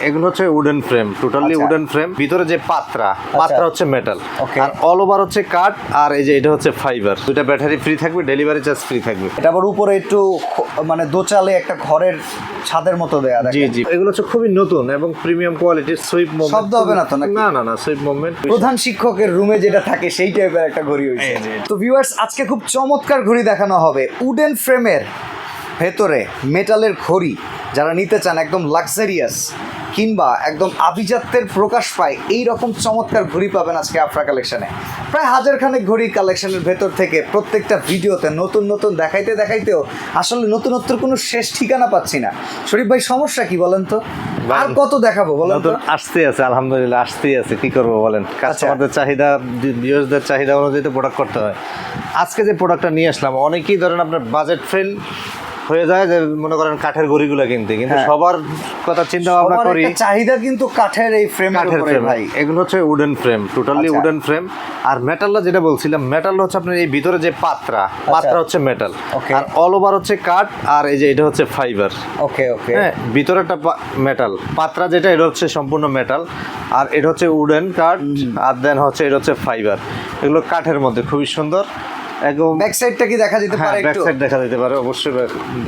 এগুলো হচ্ছে wooden frame, totally wooden frame. ভিতরে যে পাত্রা হচ্ছে মেটাল, আর অল ওভার হচ্ছে কাঠ, আর এই যে এটা হচ্ছে ফাইবার। দুটা ব্যাটারি ফ্রি থাকবে, ডেলিভারি চার্জ ফ্রি থাকবে। এটা আবার উপরে একটু মানে দোচালে একটা ঘরের ছাদের মতো দেয়া। জি জি, এগুলো হচ্ছে খুবই নতুন এবং প্রিমিয়াম কোয়ালিটির। সুইপ মুভমেন্ট শব্দ হবে না তো? না, সুইপ মুভমেন্ট। প্রধান শিক্ষকের রুমে যেটা থাকে সেই টাইপের একটা ঘড়ি হয়েছে। তো ভিউয়ার্স, আজকে খুব চমৎকার ঘড়ি দেখানো হবে। উডেন ফ্রেমের ভেতরে মেটালের ঘড়ি যারা নিতে চান, একদম লাক্সারিয়াস কিংবা একদম আভিজাত্যের প্রকাশ পায় এই রকম চমৎকার ঘড়ি পাবেন আজকে আফরা কালেকশনে। প্রায় হাজারখানেক ঘড়ি কালেকশনের ভেতর থেকে প্রত্যেকটা ভিডিওতে নতুন নতুন দেখাইতেও আসলে নতুনত্বর কোনো শেষ ঠিকানা পাচ্ছি না। শরীফ ভাই, সমস্যা কি বলেন তো? আর কত দেখাবো বলেন তো? আসতেই আছে, আলহামদুলিল্লাহ আসতেই আছে। কি করবো বলেন, কাস্টমারদের চাহিদা, ভিউয়ারদের চাহিদা অনুযায়ী তো প্রোডাক্ট করতে হয়। আজকে যে প্রোডাক্টটা নিয়ে আসলাম, অনেকেই ধরেন আপনার বাজেট ফ্রেন্ড হয়ে যায় যে মনে করেন কাঠের ঘড়িগুলো কিনতে, কিন্তু সবার কথা চিন্তা ভাবনা করি চাহিদা কিন্তু কাঠের এই ফ্রেম। কাঠের ফ্রেম ভাই, এগুলো হচ্ছে wooden frame, totally wooden frame. আর মেটালটা যেটা বলছিলাম, মেটাল হচ্ছে আপনার এই ভিতরে যে পাত্রা হচ্ছে মেটাল, আর অল ওভার হচ্ছে কাঠ, আর এই যে এটা হচ্ছে ফাইবার। ওকে ওকে, হ্যাঁ, ভিতরে একটা মেটাল পাত্রা যেটা, এটা হচ্ছে সম্পূর্ণ মেটাল, আর এটা হচ্ছে উডেন কাঠ, আর দেন হচ্ছে এটা হচ্ছে ফাইবার। এগুলো কাঠের মধ্যে খুবই সুন্দর। একদম ব্যাক সাইডটা কি দেখা যেতে পারে? ব্যাক সাইড দেখা যেতে পারে, অবশ্যই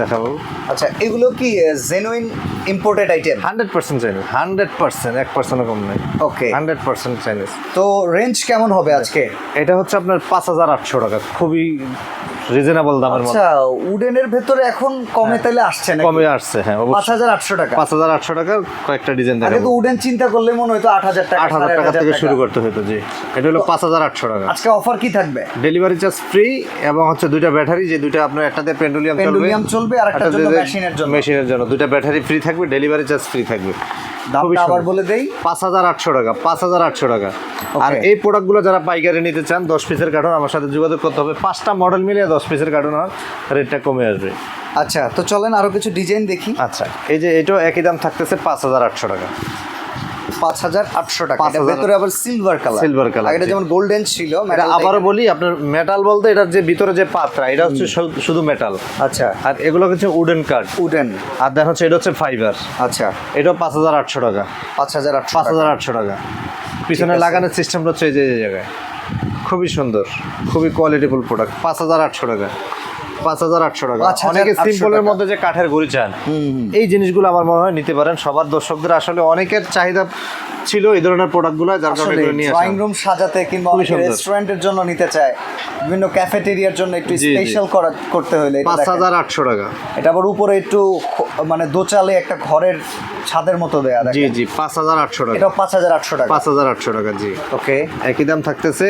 দেখাবো। আচ্ছা, এগুলো কি জেনুইন ইম্পোর্টেড আইটেম? 100% চাইনিজ, 100%, 1% কম নেই। ওকে, 100% চাইনিজ। তো রেঞ্জ কেমন হবে আজকে? এটা হচ্ছে আপনার 5800 টাকা, খুবই রিজনেবল দামের মধ্যে। আচ্ছা, উডেনের ভেতরে এখন কমে তাইলে আসছে না? কমে আসছে, হ্যাঁ অবশ্যই। 5800 টাকা, 5800 টাকার কয়েকটা ডিজাইন আগে দেখাবো। তো উডেন চিন্তা করলে মনে হতো 8000 টাকা, 8000 টাকা থেকে শুরু করতে হতো। জি, এটা হলো 5800 টাকা। আজকে অফার কি থাকবে? ডেলিভারি চার্জ ফ্রি, এবং হচ্ছে দুইটা ব্যাটারি, যে দুইটা আপনার একটাতে পেন্ডুলিয়াম চলবে আর একটার জন্য মেশিনের জন্য দুইটা ব্যাটারি ফ্রি থাকবে, ডেলিভারি চার্জ ফ্রি থাকবে। দামটা আবার বলে দেই, 5800 টাকা, 5800 টাকা। আর এই প্রোডাক্টগুলো যারা পাইকারি নিতে চান, 10 পিসের কার্টন আমার সাথে যোগাযোগ করতে হবে। 5টা মডেল মিলিয়ে 10 পিসের কার্টন আর রেটটা কমে আসবে। আচ্ছা, তো চলেন আরো কিছু ডিজাইন দেখি। আচ্ছা, এই যে এটাও একই দাম থাকতেছে 5800 টাকা। 5800 টাকা, এর ভিতরে আবার সিলভার কালার। এটা যেমন গোল্ডেন ছিল। এটা আবারও বলি, আপনার মেটাল বলতে এটার যে ভিতরে যে পাত্রা, এটা হচ্ছে শুধু মেটাল। আচ্ছা, আর এগুলো হচ্ছে উডেন কাঠ, আর দেন হচ্ছে এটা হচ্ছে ফাইবার। আচ্ছা, এটাও 5800 টাকা। 5800 টাকা। পিছনে লাগানোর সিস্টেমটা হচ্ছে এই যে জায়গায়, খুবই সুন্দর, খুবই কোয়ালিটিফুল প্রোডাক্ট। 5800 টাকা, 5800 টাকা। অনেকে সিম্পলের মধ্যে যে কাঠের ঘড়ি চান, এই জিনিসগুলো আমার মনে হয় নিতে পারেন। সবার দর্শকদের আসলে অনেকের চাহিদা ছিল এই ধরনের প্রোডাক্টগুলো, যার কারণে নিয়ে আসা। ড্রয়িং রুম সাজাতে কিংবা রেস্টুরেন্টের জন্য নিতে চায়, বিভিন্ন ক্যাফেটেরিয়ার জন্য একটু স্পেশাল করতে হলে 5800 টাকা। এটা আবার উপরে একটু মানে দোচালে একটা ঘরের ছাদের মতো দেয়া। জি জি, 5800 টাকা। এটা 5800 টাকা। 5800 টাকা, জি। ওকে, একই দাম থাকতেছে।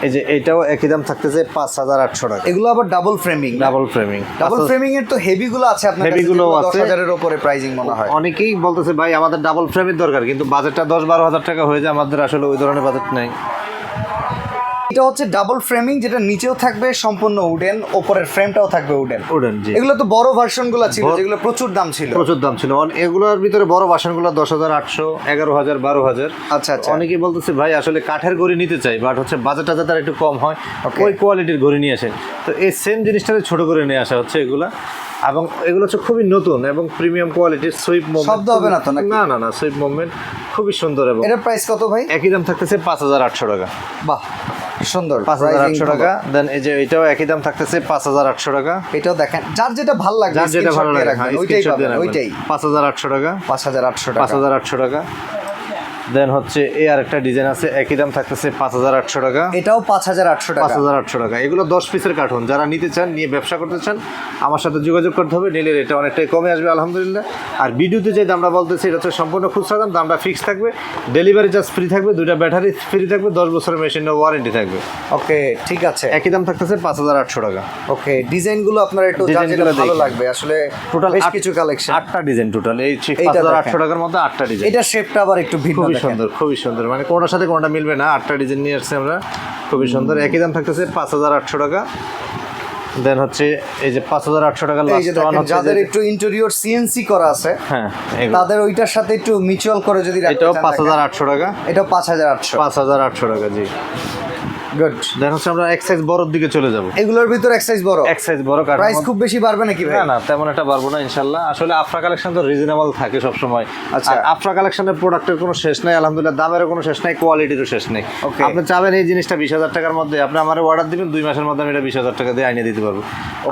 এই যে এটাও একই দাম থাকতেছে 5800 টাকা। এগুলো আবার ডাবল ফ্রেমিং এর তো হেভি গুলো আছে আপনার কাছে? হেভিগুলো আছে, 10000 এর উপরে প্রাইসিং মনে হয়। অনেকেই বলতেছে ভাই আমাদের ডাবল ফ্রেমের দরকার, কিন্তু বাজেটটা 10-12 হাজার টাকা হয়ে যায়। আমাদের আসলে ওই ধরনের বাজেট নাই। এটা হচ্ছে ডাবল ফ্রেমিং, যেটা নিচেও থাকবে সম্পূর্ণ উডেন, উপরের ফ্রেমটাও থাকবে উডেন। জি। এগুলো তো বড় ভার্সনগুলো ছিল, যেগুলো প্রচুর দাম ছিল। এগুলোর ভিতরে বড় ভার্সনগুলো 10800, 11000, 12000। আচ্ছা আচ্ছা, অনেকেই বলতেছে ভাই আসলে কাঠের ঘড়ি নিতে চাই, বাট হচ্ছে বাজেটটা যাতে একটু কম হয়, ওই কোয়ালিটির ঘড়ি নিয়ে আসেন। তো এই সেম জিনিসটাকে ছোট করে নিয়ে আসা হচ্ছে এগুলা, এবং এগুলো হচ্ছে খুবই নতুন এবং প্রিমিয়াম কোয়ালিটির। সুইপ মুভমেন্ট শব্দ হবে না তো? না, সুইপ মুভমেন্ট খুবই সুন্দর। এবং এর প্রাইস কত ভাই? একই দাম থাকতেছে 5800 টাকা। বাহ, সুন্দর, 5800 টাকা। দেন এই যে এটাও একই দাম থাকতেছে 5800 টাকা। এটাও দেখেন, যার যেটা ভালো লাগে, যার যেটা ভালো লাগে ওইটাই পাবেন। ওইটাই 5800 টাকা। 5800 টাকা। দেন হচ্ছে এই আরেকটা ডিজাইন আছে, একই দাম থাকতেছে 5800 টাকা। এটাও 5800 টাকা। 5800 টাকা। এগুলো 10 পিসের কার্টন। যারা নিতে চান, নিয়ে ব্যবসা করতে চান, আমার সাথে যোগাযোগ করতে হবে। নিলে এটা অনেকটাই কমে আসবে আলহামদুলিল্লাহ। আর ভিডিওতে যে দামটা বলতেছি, এটা হচ্ছে সম্পূর্ণ খুচরা দাম। দামটা ফিক্স থাকবে, ডেলিভারি চার্জ ফ্রি থাকবে, দুইটা ব্যাটারি ফ্রি থাকবে, 10 বছরের মেশিনের ওয়ারেন্টি থাকবে। ওকে, ঠিক আছে। একই দাম থাকতেছে 5800 টাকা। ওকে, ডিজাইনগুলো আপনার একটু যেটা ভালো লাগবে। আসলে টোটাল বেশ কিছু কালেকশন, 8টা ডিজাইন টোটাল। এই 5800 টাকার মধ্যে 8টা ডিজাইন। এটা শেপটা আবার একটু ভিন্ন, খুবই সুন্দর, খুবই সুন্দর। মানে কোনটার সাথে কোনটা মিলবে না, 8টা ডিজাইন নিয়ে আসছে আমরা, খুবই সুন্দর। একই দাম থাকতেছে 5800 টাকা। দেন হচ্ছে এই যে 5800 টাকা লাস্ট ওয়ান হচ্ছে, যাদের একটু ইন্টেরিয়র সিএনসি করা আছে, হ্যাঁ, তাদের ওইটার সাথে একটু মিউচুয়াল করে যদি রাখতে চান, এটাও 5800 টাকা। এটাও 5800 5800 টাকা, জি। গুড। দেন হচ্ছে আমরা এক সাইজ বড়র দিকে চলে যাব। এগুলোর ভিতর এক সাইজ বড়, এক সাইজ বড় কাঠ। প্রাইস খুব বেশি বাড়বে নাকি ভাই? না না, তেমন একটা পারবো না ইনশাল্লাহ। আসলে আফরা কালেকশন তো রিজনেবল থাকে সব সময়। আচ্ছা। আর আফরা কালেকশনের প্রোডাক্টের কোনো শেষ নাই আলহামদুলিল্লাহ, দামেরও কোনো শেষ নাই, কোয়ালিটিরও শেষ নাই। Okay. আপনি চাবেন এই জিনিসটা 20,000 টাকার মধ্যে, আপনি আমার অর্ডার দিবেন 2 মাসের মধ্যে আমি এটা 20,000 টাকা দিয়ে আইনে দিতে পারবো।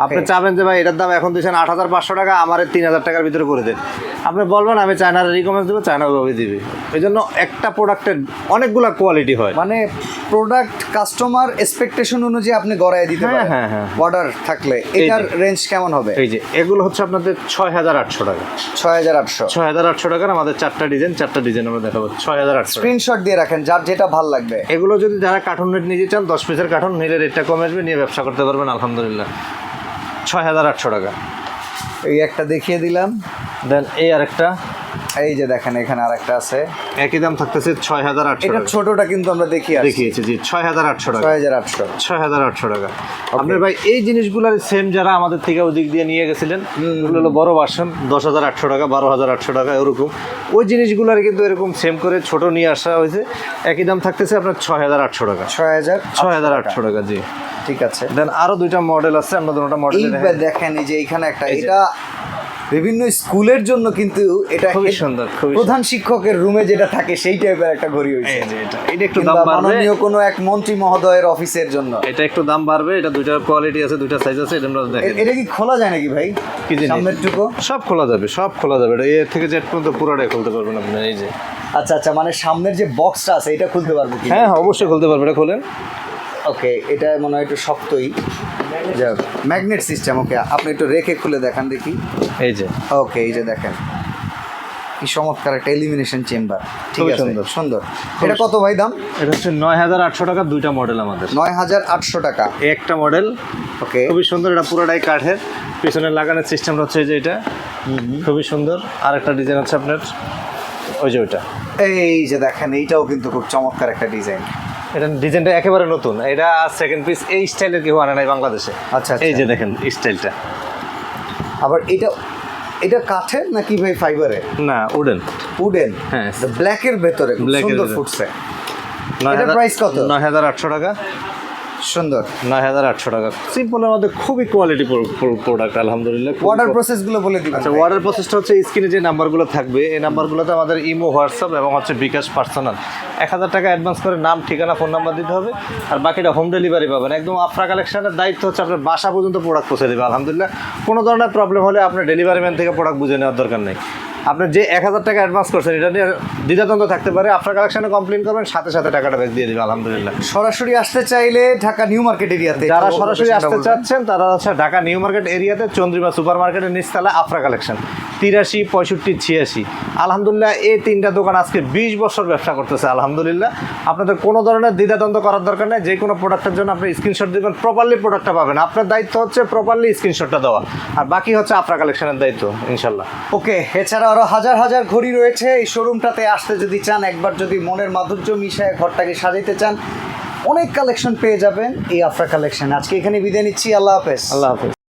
আপনি চাবেন যে ভাই এটার দাম এখন দিচ্ছেন 8,500 টাকা, আমার 3,000 টাকার ভিতরে করে দেন, আপনি বলবেন আমি চায়নার রিকমেন্ড দেবো, চায়না ওইভাবে দিবে। এই জন্য একটা প্রোডাক্টের অনেকগুলো কোয়ালিটি হয়। মানে প্রোডাক্ট কাস্টমার এক্সপেকটেশন অনুযায়ী আপনি গড়ায় দিতে হ্যাঁ, পারেন। হ্যাঁ, হ্যাঁ। অর্ডার থাকলে এই যে। এটার রেঞ্জ কেমন হবে? এই যে এগুলো হচ্ছে আপনাদের 6,800 টাকা। 6,800। 6,800 টাকার আমাদের 4টা ডিজাইন আমরা দেখাবো 6,800। স্ক্রিনশট দিয়ে রাখেন যার যেটা ভাল লাগবে। এগুলো যদি যারা কার্টুন রেট নিতে চান 10 পিসের কার্টুন নিলে রেটটা কমে আসবে, নিয়ে ব্যবসা করতে পারবেন আলহামদুলিল্লাহ। 6,800 টাকা। এই একটা দেখিয়ে দিলাম। দেন এই আরেকটা, এই যে দেখেন এখানে আরেকটা আছে, একই দাম থাকতেছে 6,800 এটা টাকা। ছোটটা কিন্তু আমরা দেখিয়েছি জি 6,800 টাকা। 6,800। 6,800 টাকা। আপনার ভাই এই জিনিসগুলোর সেম যারা আমাদের থেকে ওদিক দিয়ে নিয়ে গেছিলেন, এগুলো হলো বড় ভার্সন 10,800 টাকা, 12,800 টাকা এরকম। ওই জিনিসগুলোর কিন্তু এরকম সেম করে ছোট নিয়ে আসা হয়েছে, একই দাম থাকতেছে আপনার 6,800 টাকা। 6,800 টাকা জি। ঠিক আছে। দেন আরো দুইটা মডেল আছে, আমরা দুটো মডেল এইবার দেখেন এই যে এইখানে একটা, এই যে। এটা বিভিন্ন স্কুলের জন্য কিন্তু এটা খুবই সুন্দর, খুবই প্রধান শিক্ষকের রুমে যেটা থাকে সেই টাইপের একটা ঘড়ি হয়েছে। এই যে এটা একটু কিংবা দাম বাড়বে, মাননীয় কোনো এক মন্ত্রী মহোদয়ের অফিসের জন্য। এটা একটু দাম বাড়বে। এটা দুইটা কোয়ালিটি আছে, দুইটা সাইজ আছে, এটা আমরা দেখেন। এটা কি খোলা যায় নাকি ভাই? কি জিনিস? সামনের টুকু? সব খোলা যাবে, সব খোলা যাবে। এটা এর থেকে জেড পর্যন্ত পুরোটাই খুলতে পারবেন আপনি। এই যে আচ্ছা আচ্ছা, মানে সামনের যে বক্সটা আছে এটা খুলতে পারবো কি? হ্যাঁ অবশ্যই খুলতে পারবেন, এটা খোলেন। ওকে, এটা মনে হয় একটু শক্তই, যাক ম্যাগনেট সিস্টেম। ওকে, আপনি একটু রেখে খুলে দেখান দেখি। এই যে ওকে, এই যে দেখেন কি চমৎকার একটা এলিমিনেশন চেম্বার। ঠিক খুবই আছে, সুন্দর। সুন্দর। এটা কত ভাই দাম? এটা হচ্ছে 9,800 টাকা, দুইটা মডেল আমাদের। 9,800 টাকা। এই একটা মডেল ওকে, খুবই সুন্দর, এটা পুরোটাই কাঠের, পিছনে লাগানোর সিস্টেমটা হচ্ছে এই যে এটা খুবই সুন্দর। আর একটা ডিজাইন আছে আপনার ওই যে ওইটা। এই যে দেখেন এইটাও কিন্তু খুব চমৎকার একটা ডিজাইন। এটা ডিজাইনটা একেবারে নতুন, এটা সেকেন্ড পিস। এই স্টাইলের কেউ আনে নাই বাংলাদেশে। আচ্ছা, এই যে দেখেন স্টাইলটা। আবার এটা এটা কাঠের নাকি ভাই ফাইবারের? না উডেন। উডেন। হ্যাঁ। ব্ল্যাকের ভেতরে খুব Black এর সুন্দর ভেতরে। ফুটছে। এটার price কত? 9,800 টাকা। সুন্দর। 9,800 টাকা। সিম্পলের মধ্যে খুবই কোয়ালিটি প্রোডাক্ট আলহামদুলিল্লাহ। অর্ডার প্রসেসগুলো বলে দিবেন। আচ্ছা, অর্ডার প্রসেসটা হচ্ছে স্ক্রিনে যে নাম্বারগুলো থাকবে, এই নাম্বারগুলোতে আমাদের ইমো, হোয়াটসঅ্যাপ এবং হচ্ছে বিকাশ পার্সোনাল 1,000 টাকা অ্যাডভান্স করে নাম, ঠিকানা, ফোন নাম্বার দিতে হবে। আর বাকিটা হোম ডেলিভারি পাবেন। একদম আফরা কালেকশনের দায়িত্ব হচ্ছে আপনার বাসা পর্যন্ত প্রোডাক্ট পৌঁছে দেবে আলহামদুলিল্লাহ। কোনো ধরনের প্রবলেম হলে আপনার ডেলিভারি ম্যান থেকে প্রোডাক্ট বুঝে নেওয়ার দরকার নেই। আপনি যে 1,000 টাকা অ্যাডভান্স করছেন এটা নিয়ে দ্বিধাদ্বন্দ্ব থাকতে পারে, আফরা কালেকশনে কমপ্লেন করবেন, সাথে সাথে টাকাটা ব্যাক দিয়ে দেবে আলহামদুলিল্লাহ। সরাসরি আসতে চাইলে ঢাকা নিউ মার্কেট এরিয়াতে, যারা সরাসরি আসতে চাচ্ছেন তারা হচ্ছে ঢাকা নিউ মার্কেট এরিয়াতে চন্দ্রিমা সুপার মার্কেটের নিচতলা আফরা কালেকশন 83, 65, 86। আলহামদুলিল্লাহ এই তিনটা দোকান আজকে 20 বছর ব্যবসা করতেছে আলহামদুলিল্লাহ। আপনাদের কোনো ধরনের দ্বিধাদ্বন্দ্ব করার দরকার নেই। যে কোনো প্রোডাক্টের জন্য আপনি স্ক্রিনশট দেবেন, প্রপারলি প্রোডাক্টটা পাবেন। আপনার দায়িত্ব হচ্ছে প্রপারলি স্ক্রিনশটটা দেওয়া, আর বাকি হচ্ছে আফরা কালেকশনের দায়িত্ব ইনশাল্লাহ। ওকে, এছাড়া আরো হাজার হাজার ঘড়ি রয়েছে। এই শোরুমটাতে আসতে যদি চান, একবার যদি মনের মাধুর্য মিশায় ঘরটাকে সাজাইতে চান, অনেক কালেকশন পেয়ে যাবেন এই আফরা কালেকশন। আজকে এখানে বিদায় নিচ্ছি, আল্লাহ হাফেজ। আল্লাহ হাফেজ।